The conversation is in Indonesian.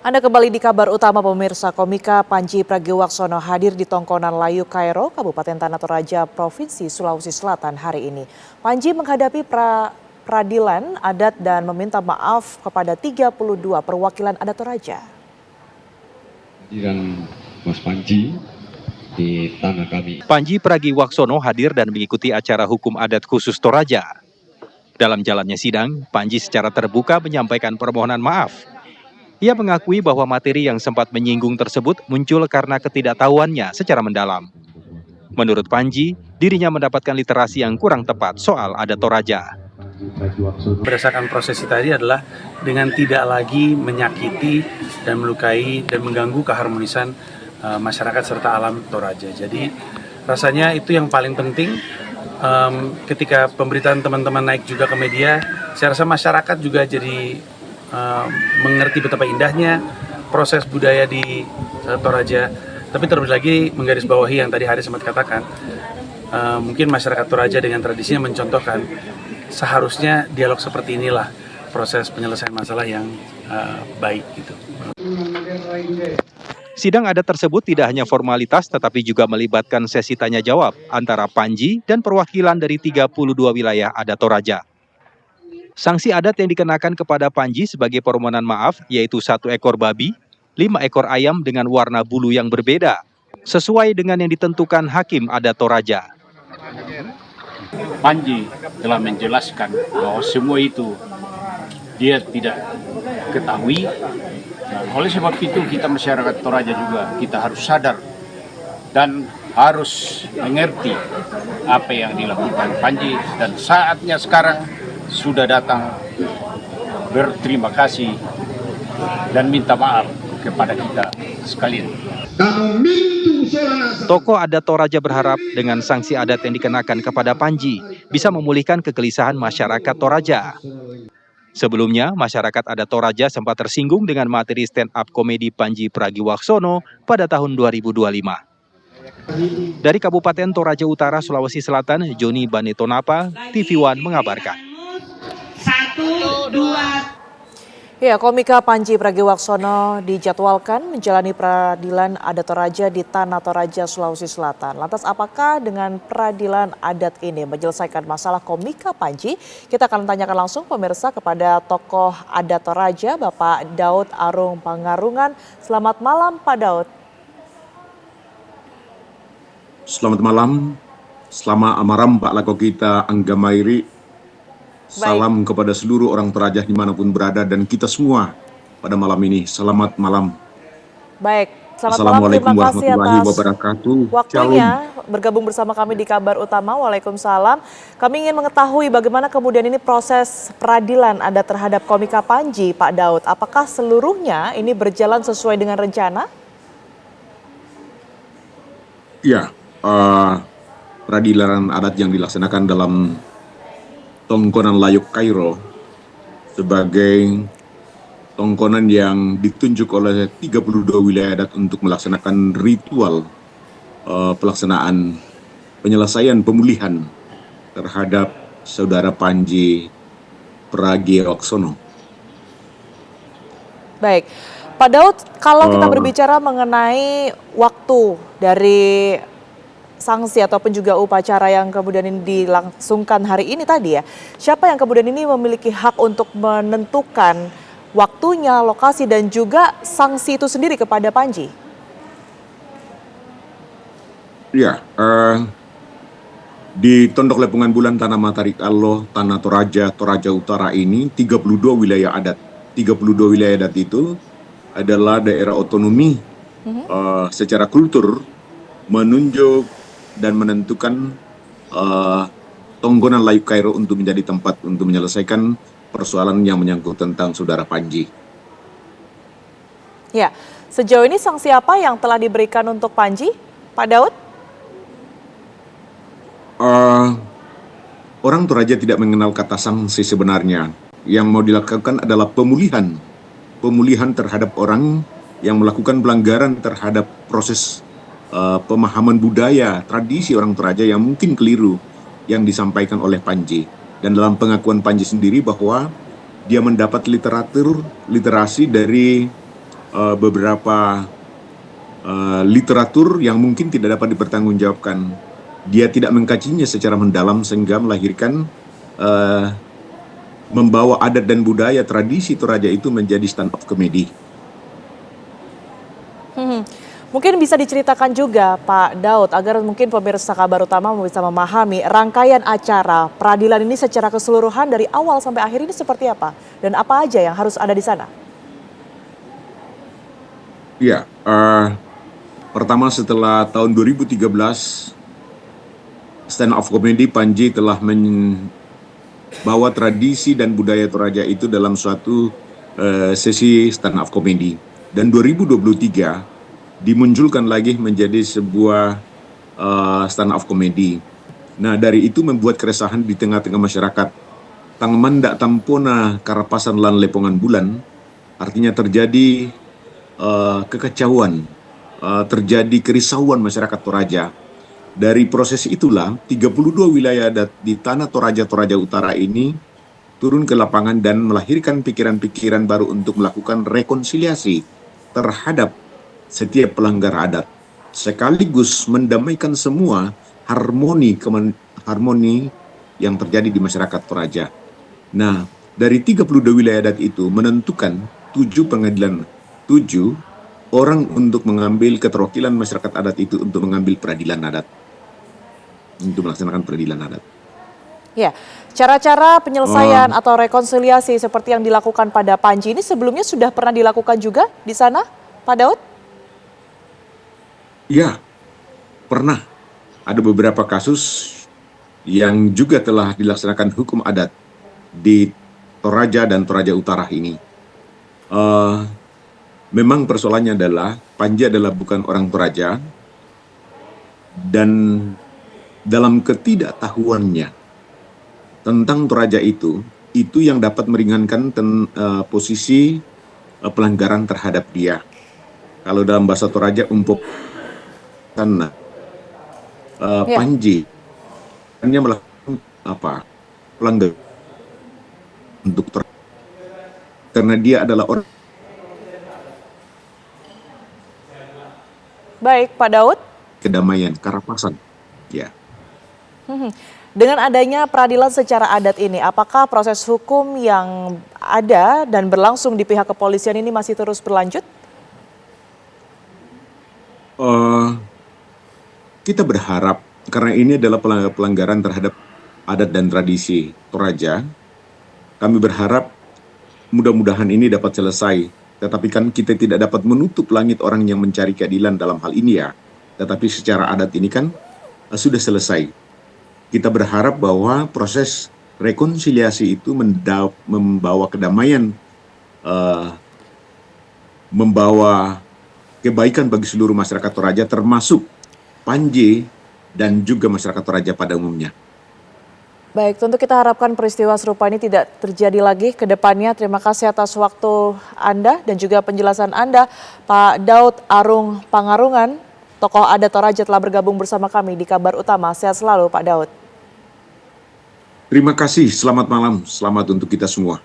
Anda kembali di kabar utama pemirsa. Komika Panji Pragiwaksono hadir di Tongkonan Layu Kairo, Kabupaten Tanah Toraja, Provinsi Sulawesi Selatan hari ini. Panji menghadapi peradilan adat dan meminta maaf kepada 32 perwakilan adat Toraja. Hadiran Mas Panji di tanah kami. Panji Pragiwaksono hadir dan mengikuti acara hukum adat khusus Toraja. Dalam jalannya sidang, Panji secara terbuka menyampaikan permohonan maaf. Ia mengakui bahwa materi yang sempat menyinggung tersebut muncul karena ketidaktahuannya secara mendalam. Menurut Panji, dirinya mendapatkan literasi yang kurang tepat soal adat Toraja. Berdasarkan prosesi tadi adalah dengan tidak lagi menyakiti dan melukai dan mengganggu keharmonisan masyarakat serta alam Toraja. Jadi rasanya itu yang paling penting. Ketika pemberitaan teman-teman naik juga ke media, saya rasa masyarakat juga jadi mengerti betapa indahnya proses budaya di Toraja. Tapi terlebih lagi menggarisbawahi yang tadi Haris sempat katakan, mungkin masyarakat Toraja dengan tradisinya mencontohkan seharusnya dialog seperti inilah proses penyelesaian masalah yang baik gitu. Sidang adat tersebut tidak hanya formalitas tetapi juga melibatkan sesi tanya jawab antara Panji dan perwakilan dari 32 wilayah adat Toraja. Sanksi adat yang dikenakan kepada Panji sebagai permohonan maaf yaitu 1 ekor babi, 5 ekor ayam dengan warna bulu yang berbeda, sesuai dengan yang ditentukan Hakim Adat Toraja. Panji telah menjelaskan bahwa semua itu dia tidak ketahui. Oleh sebab itu kita masyarakat Toraja juga kita harus sadar dan harus mengerti apa yang dilakukan Panji, dan saatnya sekarang sudah datang berterima kasih dan minta maaf kepada kita sekalian. Tokoh adat Toraja berharap dengan sanksi adat yang dikenakan kepada Panji bisa memulihkan kegelisahan masyarakat Toraja. Sebelumnya, masyarakat adat Toraja sempat tersinggung dengan materi stand-up komedi Panji Pragiwaksono pada tahun 2025. Dari Kabupaten Toraja Utara, Sulawesi Selatan, Joni Banetonapa, TV One mengabarkan. 1, 2. Ya, komika Panji Pragiwaksono dijadwalkan menjalani peradilan adat Toraja di Tanah Toraja, Sulawesi Selatan. Lantas apakah dengan peradilan adat ini menyelesaikan masalah komika Panji? Kita akan tanyakan langsung pemirsa kepada tokoh adat Toraja, Bapak Daud Arung Pangarungan. Selamat malam, Pak Daud. Selamat malam, selamat amaram Pak Lako kita Anggamairi. Salam kepada seluruh orang Toraja dimanapun berada dan kita semua pada malam ini. Selamat malam. Baik, selamat malam. Assalamualaikum Terima kasih warahmatullahi atas wabarakatuh. waktunya bergabung bersama kami di Kabar Utama. Waalaikumsalam. Kami ingin mengetahui bagaimana kemudian ini proses peradilan adat terhadap komika Panji, Pak Daud. Apakah seluruhnya ini berjalan sesuai dengan rencana? Ya, peradilan adat yang dilaksanakan dalam Tongkonan Layu Kairo sebagai tongkonan yang ditunjuk oleh 32 wilayah adat untuk melaksanakan ritual pelaksanaan penyelesaian pemulihan terhadap saudara Panji Pragiwaksono. Baik, Pak Daud, kalau kita berbicara mengenai waktu dari sanksi ataupun juga upacara yang kemudian ini dilangsungkan hari ini tadi ya, siapa yang kemudian ini memiliki hak untuk menentukan waktunya, lokasi dan juga sanksi itu sendiri kepada Panji? Ya, di Tondok Lepungan Bulan Tanah Matarik Allah, Tanah Toraja, Toraja Utara ini 32 wilayah adat. 32 wilayah adat itu adalah daerah otonomi secara kultur menunjuk dan menentukan Tongkonan Layu Kairo untuk menjadi tempat untuk menyelesaikan persoalan yang menyangkut tentang saudara Panji. Ya, sejauh ini sanksi apa yang telah diberikan untuk Panji, Pak Daud? Orang Toraja tidak mengenal kata sanksi sebenarnya. Yang mau dilakukan adalah pemulihan terhadap orang yang melakukan pelanggaran terhadap proses pemahaman budaya, tradisi orang Toraja yang mungkin keliru yang disampaikan oleh Panji. Dan dalam pengakuan Panji sendiri bahwa dia mendapat literasi dari beberapa literatur yang mungkin tidak dapat dipertanggungjawabkan. Dia tidak mengkajinya secara mendalam sehingga melahirkan membawa adat dan budaya tradisi Toraja itu menjadi stand up comedy. Mungkin bisa diceritakan juga Pak Daud agar mungkin pemirsa Kabar Utama bisa memahami rangkaian acara peradilan ini secara keseluruhan dari awal sampai akhir ini seperti apa dan apa aja yang harus ada di sana. Ya, pertama setelah tahun 2013 stand up comedy Panji telah membawa tradisi dan budaya Toraja itu dalam suatu sesi stand up comedy, dan 2023 dimunculkan lagi menjadi sebuah stand up comedy. Nah, dari itu membuat keresahan di tengah-tengah masyarakat. Tangmandak tampona karapasan lan lepongan bulan, artinya terjadi kekacauan, terjadi kerisauan masyarakat Toraja. Dari proses itulah 32 wilayah adat di tanah Toraja Utara ini turun ke lapangan dan melahirkan pikiran-pikiran baru untuk melakukan rekonsiliasi terhadap setiap pelanggar adat, sekaligus mendamaikan semua harmoni yang terjadi di masyarakat Toraja. Nah, dari 32 wilayah adat itu menentukan 7 orang untuk mengambil keterwakilan masyarakat adat itu untuk mengambil peradilan adat, untuk melaksanakan peradilan adat. Ya, cara-cara penyelesaian atau rekonsiliasi seperti yang dilakukan pada Panji ini sebelumnya sudah pernah dilakukan juga di sana, Pak Daud? Ya, pernah. Ada beberapa kasus yang juga telah dilaksanakan hukum adat di Toraja dan Toraja Utara ini. Memang persoalannya adalah Panji adalah bukan orang Toraja, dan dalam ketidaktahuannya tentang Toraja itu yang dapat meringankan posisi pelanggaran terhadap dia. Kalau dalam bahasa Toraja karena Panji hanya melakukan pelanggaran untuk karena dia adalah orang. Baik, Pak Daud. Kedamaian, karapasan. Ya. Dengan adanya peradilan secara adat ini, apakah proses hukum yang ada dan berlangsung di pihak kepolisian ini masih terus berlanjut? Kita berharap, karena ini adalah pelanggaran terhadap adat dan tradisi Toraja, kami berharap mudah-mudahan ini dapat selesai. Tetapi kan kita tidak dapat menutup langit orang yang mencari keadilan dalam hal ini ya. Tetapi secara adat ini kan sudah selesai. Kita berharap bahwa proses rekonsiliasi itu membawa kedamaian, membawa kebaikan bagi seluruh masyarakat Toraja, termasuk Panji dan juga masyarakat Toraja pada umumnya. Baik, tentu kita harapkan peristiwa serupa ini tidak terjadi lagi ke depannya. Terima kasih atas waktu Anda dan juga penjelasan Anda, Pak Daud Arung Pangarungan, tokoh adat Toraja telah bergabung bersama kami di Kabar Utama. Sehat selalu, Pak Daud. Terima kasih, selamat malam, selamat untuk kita semua.